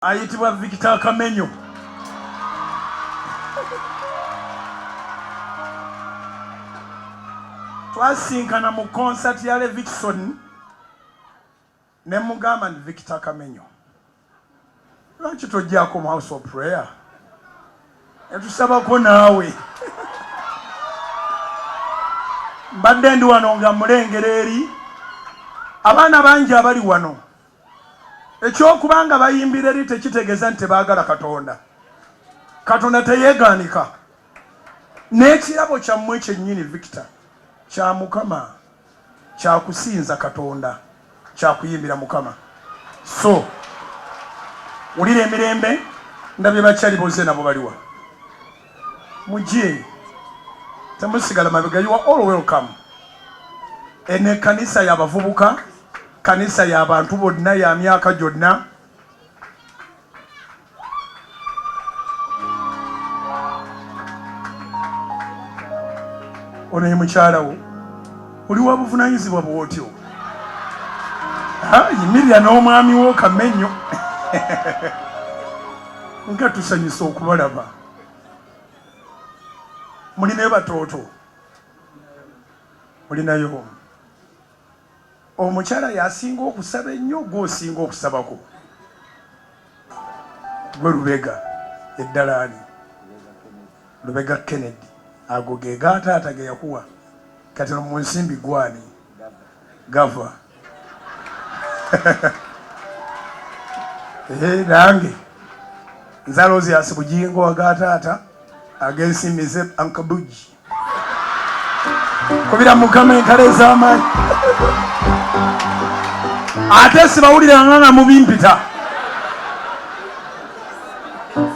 ayitibwa Victor Kamenyo. Twasinkana mu concert ya Levikson ne mugamba ndi Victor Kamenyo. Lwaki tojjaako mu house of prayer? Etusabako naawe. Mbadde ndi wano nga mulengera eri abaana bangi abali wano. Ekyokubanga bayimbira eri tekitegeeza nti baagala Katonda. Katonda teyeegaanika. N'ekirabo kyammwe kyennyini Victor kya Mukama, kya kusinza Katonda, kya kuyimbira Mukama. So wulira emirembe ndabye bakyali boze nabo baliwa. Mujje temusigala mabega, you are all welcome. Ene kanisa y'abavubuka, kanisa y'abantu bonna ya myaka gyonna. Ono ye mukyalawo oli wa buvunaanyizibwa bw'otyo. Yimirira n'omwami wo Kamenyo. Nga tusanyusa okubalaba. Mulinayo batooto, mulinayo omukyala yasinga okusaba ennyo, gw'osinga okusabako gwe Lubega eddalaani, Lubega Kennedy. Ago ge gataata ge yakuwa kati mu nsimbi gwani gava. Nange nzalozi asibujingo wa gataata agensimbi ze ankabuji kubira Mukama enkale ez'amaanyi. Ate sibawulira nganga mubimpita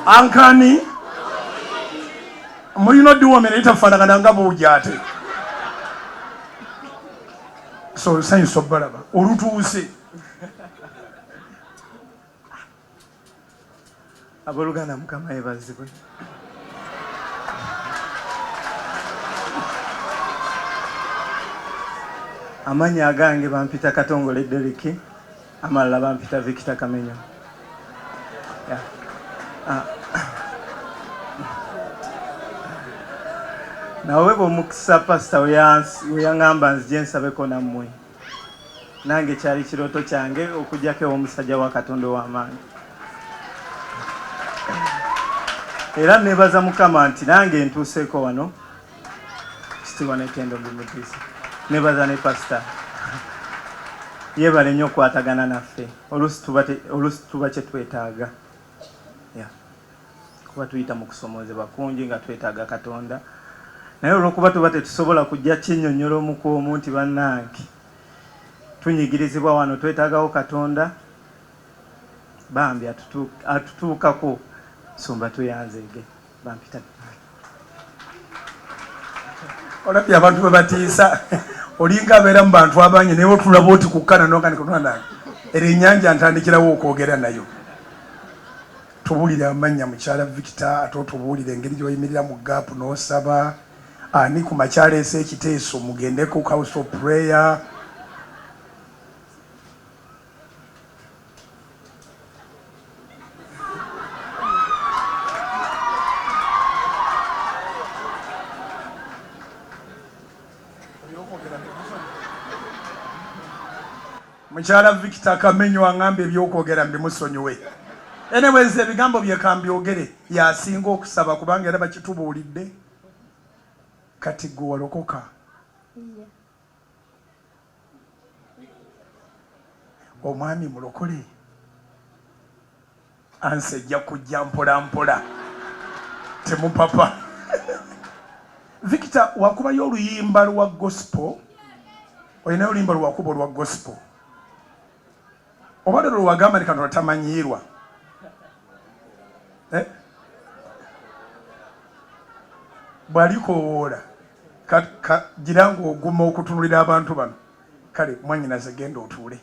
ankani mulino diwomera itafaanagana nga buuja ate. So sanyusa obbalaba olutuuse. Abooluganda Mukama yeebazibwe. Amannya agange bampita Katongole Deriki, amalala bampita Victor Kamenyo. Nawe bw'omukisa pasita weyaŋŋamba nzije nsabeko nammwe. Nange kyali kirooto kyange okugyako omusajja wa Katonda w'amaanyi. Era neebaza Mukama nti nange ntuuseeko wano kitiibwa n'ettendo bimutiisa. Neebaza ne pasita yeebale nnyo okukwatagana naffe oluusi tuba kye twetaaga. Kuba tuyita mu kusomoozebwa kungi nga twetaaga Katonda. Naye olw'okuba tuba tetusobola kujja kinnyonnyola omu ku omu nti bannange tunyigirizibwa wano twetaagawo Katonda, bambi atutuukako nsumba tuyanzeege bampita. Olabye abantu bwe batiisa olinga abeera mu bantu abangi naye otulaba oti kukkana n'oganikotwanange era ennyanja ntandikirawo okwogera nayo. Tubuulire amannya mukyala Victor, ate otubuulire engeri gy'oyimirira mu gaapu n'osaba. Ani ku makyala ese ekiteeso mugende ku house of prayer. Mukyala Victor Kamenyo aŋŋamba ebyokwogera mbimusonyiwe. Anyways, ebigambo bye kambyogere yasinga okusaba kubanga era bakitubuulidde. Kati gwe walokoka. Omwami mulokole. Ansi ejja kujja mpola mpola. Temupapa. Victor, wakubayo oluyimba lwa gospel. Olinayo oluyimba lwakuba olwa gospel. Obadde lwagamba ni Katonda tamanyiirwa. Bw'alikowoola giranga oguma okutunulira abantu bano. Kale mwannyinaze genda otuule.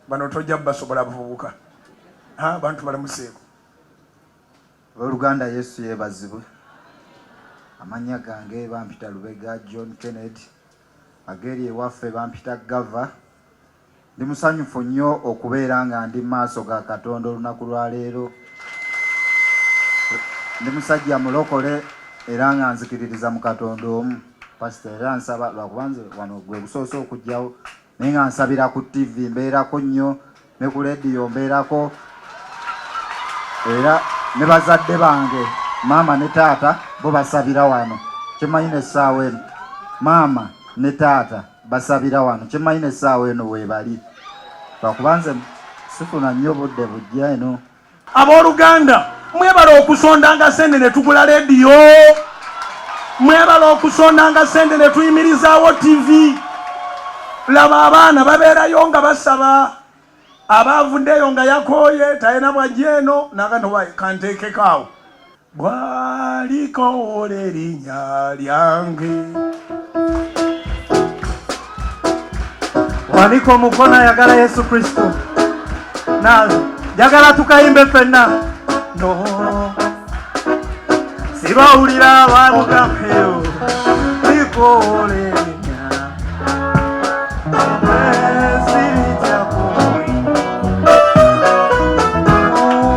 Bano tojja basobola buvubuka. Abantu balamuseeko. Abooluganda Yesu yeebazibwe. Amannya gange bampita Lubega John Kennedy. Mageri ewaffe bampita Gava. Ndi musanyufu nnyo okubeera nga ndi maaso ga Katonda olunaku lwa leero. Ndi musajja mulokole era nga nzikiririza mu Katonda omu. Pastor era nsaba lwakubanze wano gwe busoose okujjawo naye nga nsabira ku TV mbeerako nnyo ne ku radio mbeerako era ne bazadde bange maama ne taata bo basabira wano kimanyi n'essaawa eno maama ne taata basabira wano kimanyi n'essaawa eno weebali lwakubanze sifuna nnyo budde bujja eno. Abooluganda mwebala okusondanga sente ne tugula radio, mwebala okusondanga sente ne tuyimirizaawo TV. Laba abaana babeerayo nga basaba, abaavuddeyo nga yakooye talina bwajja eno naga kanteekekaawo bwalikoola erinnya lyange. Waliko omukono ayagala Yesu Kristo. Nawe jagala tukayimbe ffenna. No sibawulira abamugampeyo likoola erinnya esirija kumwi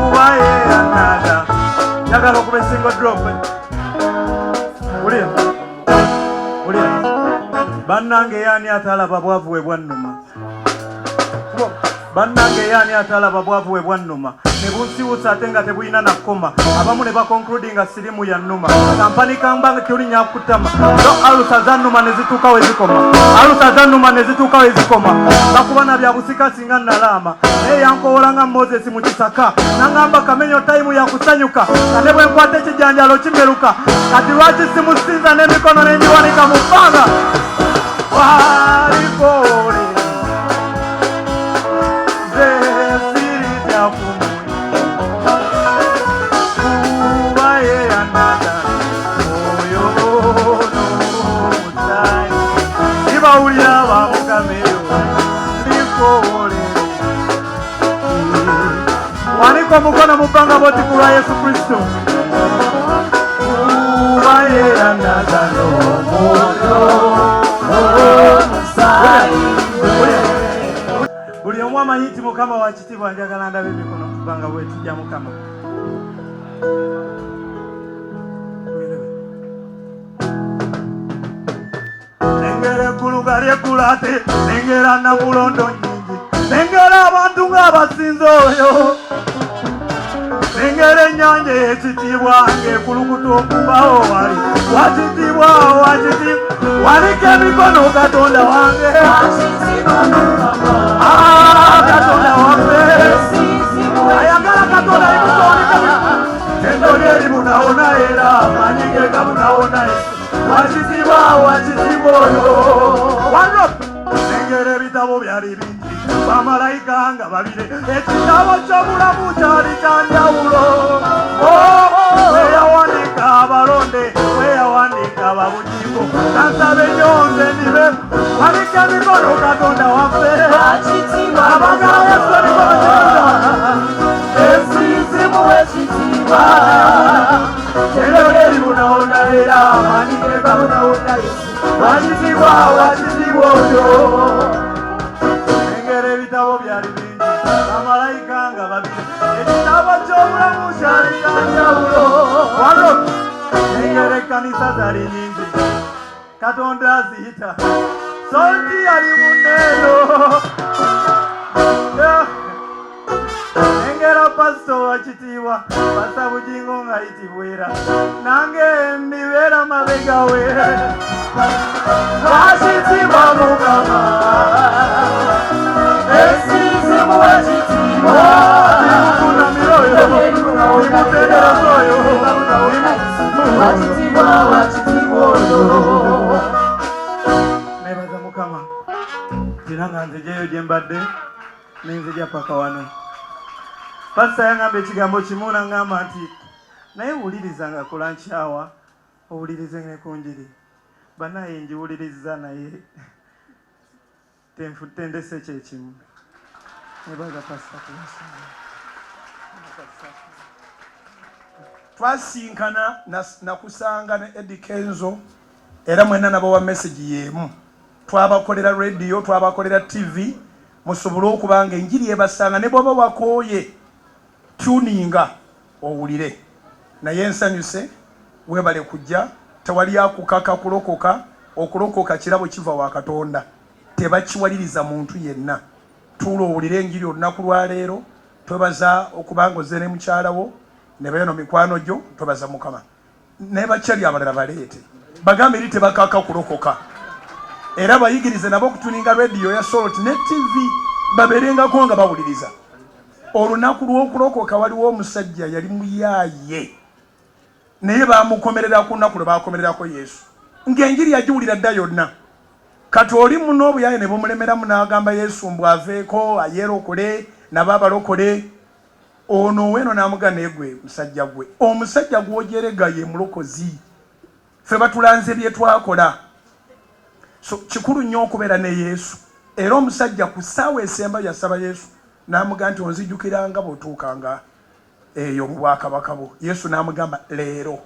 ubaye anada. Jagala okuba single drop. Ulira bannange yani atalaba bwavu we bwannuma. Bannange yani atalaba bwavu we bwannuma. Ne bunsiwusa ate nga tebulina nakoma. Abamu ne bakonkludi nga sirimu ya nnuma. Kampani kamba tulinya kutama. No alusa zannuma ne zituuka we zikoma. Alusa zannuma ne zituuka we zikoma. Bakubana bya busika singa nalama. Naye yankoola nga Moses mu kisaka. Nangamba kamenyo time ya kusanyuka. Kane bwe nkwate ekijanjalo kimeruka. Kati lwaki simusinza n'emikono n'enjiwanika mu bbanga. Walikoola zesirija kumwi ubaye anada oyo n'omusayi sibawulira bamugameyo likoola. Waliko omukono mu bbanga boti ku lwa Yesu Kristo. Ubaye anada n'omwoyo buli omu amanyi nti Mukama wa kitiibwa njagala ndaba emikono mu bbanga bwetujja Mukama. Nengera eggulu nga lyeggula ate nengera namulondo nnyingi, nengera abantu ng'abasinza oyo, nengera ennyanja ey'ekitiibwa ng'ekulukuta okubawo wali wakitiibwa wakitiibwa. Waliko emikono Katonda wange Katonda wange ayagala Katonda ekutoneka tendo lyeri munaona era amanyige gamunaona wakitibwa oyo wano. Nengera ebitabo byali bingi bamalayika nga babire, ekitabo ky'obulamu kyali kyanjawulo. Weyawanika abalonde, weyawanika ababugingo, kansaba ennyonze ndibe. Waliko emikono Katonda waffe abagala Yesu emikono Katonda esizimu ekitiibwa ero lyeri munaona era amanyike gamunaona wakitibwa oyo. Nengera ebitabo byali bingi bamalayika nga babiri, ekitabo ky'obulamu kyali kyanjawulo. Wano nengera ekkanisa zali nyingi Katonda aziyita sonti yali muneeno. Nengera pasito wa kitiibwa Pasta Bugingo ng'ayitibwera nange mbibeera mabega we. Wakitibwa Mukama esizimu ekitiibwa kunamira oyo imutendereza oyo wakitibwa oyo. Nebaza Mukama era nga nzijeyo gye mbadde nenzija paka wano. Pasita yangamba ekigambo kimu nangamba nti naye wuliriza nga kola nkyawa owulirize ne ku njiri. Banaye njiwuliriza naye tendese kyekimu. Nebaza pasita kumusanga. Twasinkana nakusanga ne Eddie Kenzo era mwena nabo wa message yemu. Twabakolera radio, twabakolera TV musobole okubanga enjiri ebasanga ne bwaba wakooye tuninga owulire. Naye ensanyuse webale kujja, tewali akukaka kulokoka. Okulokoka kirabo kiva wa Katonda, tebakiwaliriza muntu yenna. Tulo owulire enjiri olunaku lwa leero, twebaza okubanga ozze ne mukyalawo ne beno mikwano gyo, twebaza Mukama. Ne bakyali abalala baleete bagambe eri tebakaka kulokoka. Era bayigirize nabo okutuninga radio ya Salt ne TV baberengako nga bawuliriza. Olunaku lw'okulokoka waliwo omusajja yali muyaaye naye bamukomerera ku lunaku lwe bakomererako Yesu. Ng'enjiri yagiwulira dda yonna. Kati oli muno obuyaye ne bumulemeramu n'agamba Yesu mbwaveeko ayeerokole nabo abalokole. Ono weno n'amugamba naye gwe musajja gwe, omusajja gw'ojerega ye mulokozi, ffe batulanze bye twakola. So kikulu nnyo okubeera ne Yesu. Era omusajja ku ssaawa esemba yasaba Yesu n'amugamba nti onzijukiranga bw'otuukanga eyo mu bwakabaka bwo. Yesu n'amugamba leero.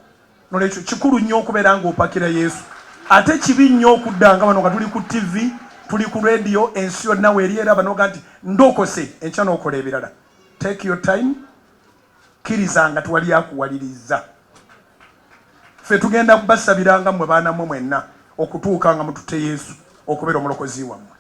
Nolwekyo kikulu nnyo okubeera ng'opakira Yesu. Ate kibi nnyo okuddanga bano nga tuli ku TV, tuli ku radio, ensi yonna weeri era banoga nti ndokose enkya n'okola ebirala. Take your time, kirizanga tuwali akuwaliriza. Ffe tugenda kubasabiranga mmwe baana mmwe mwenna okutuuka nga mutute Yesu okubeera omulokozi wammwe.